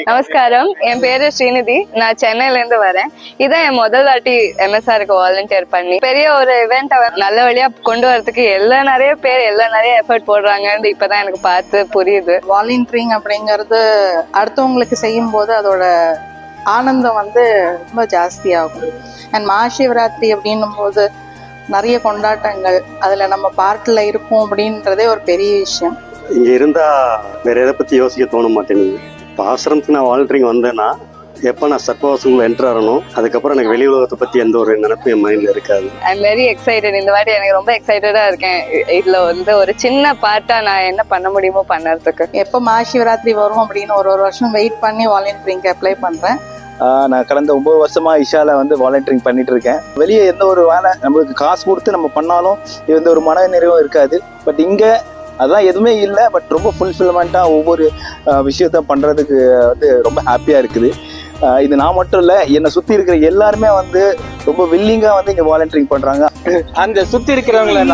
நமஸ்காரம், என் பேரு ஸ்ரீநிதி. நான் சென்னையில இருந்து வரேன். இதான் என் முதல் வாட்டி MSRக்கு வாலண்டியர் பண்ணி பெரிய ஒரு இவெண்ட் நல்ல வழியா கொண்டு வரதுக்கு நிறைய பேர் நிறைய எஃபர்ட் போடுறாங்கன்னு இப்பதான் எனக்கு பார்த்து புரியுது. வாலண்டியரிங் அப்படிங்கிறது அடுத்தவங்களுக்கு செய்யும் போது அதோட ஆனந்தம் ரொம்ப ஜாஸ்தியாகும். அண்ட் மகாசிவராத்திரி அப்படின்னும் போது நிறைய கொண்டாட்டங்கள், அதுல நம்ம பார்ட்ல இருப்போம் அப்படின்றதே ஒரு பெரிய விஷயம். இங்க இருந்தா வேற எதை பத்தி யோசிக்க தோண மாட்டேங்குது. இப்போ ஆசிரமத்துக்கு நான் வாலண்டியரிங் வந்தேன்னா எப்போ நான் சர்வவாசங்கள் என்டர் ஆகணும், அதுக்கப்புறம் எனக்கு வெளி உலகத்தை பத்தி எந்த ஒரு நினைப்பும் என் மைண்ட்ல இருக்காது. I am very excited. இந்த வாட்டி எனக்கு ரொம்ப எக்ஸைட்டடா இருக்கேன். இதுல ஒரு சின்ன பார்ட்டா நான் என்ன பண்ண முடியுமோ பண்ணறதுக்கு. எப்போ மகாசிவராத்திரி வரும் அப்படின்னு ஒரு வருஷம் வெயிட் பண்ணி வாலண்டியரிங்க்கு அப்ளை பண்றேன். நான் கடந்த 9 வருஷமா இஷால வாலண்டியரிங் பண்ணிட்டு இருக்கேன். வெளியே எந்த ஒரு வேலை நம்மளுக்கு காசு கொடுத்து நம்ம பண்ணாலும் எந்த ஒரு மன நிறைவும் இருக்காது. பட் இங்க அதெல்லாம் எதுவுமே இல்லை. பட் ரொம்ப ஃபுல்ஃபில்மெண்ட்டா ஒவ்வொரு விஷயத்த பண்றதுக்கு ரொம்ப ஹாப்பியா இருக்குது. இது நான் மட்டும் இல்லை, என்னை சுத்தி இருக்கிற எல்லாருமே ரொம்ப வில்லிங்கா இங்க வாலண்டியரிங் பண்றாங்க. அந்த சுத்தி இருக்கிறவங்களை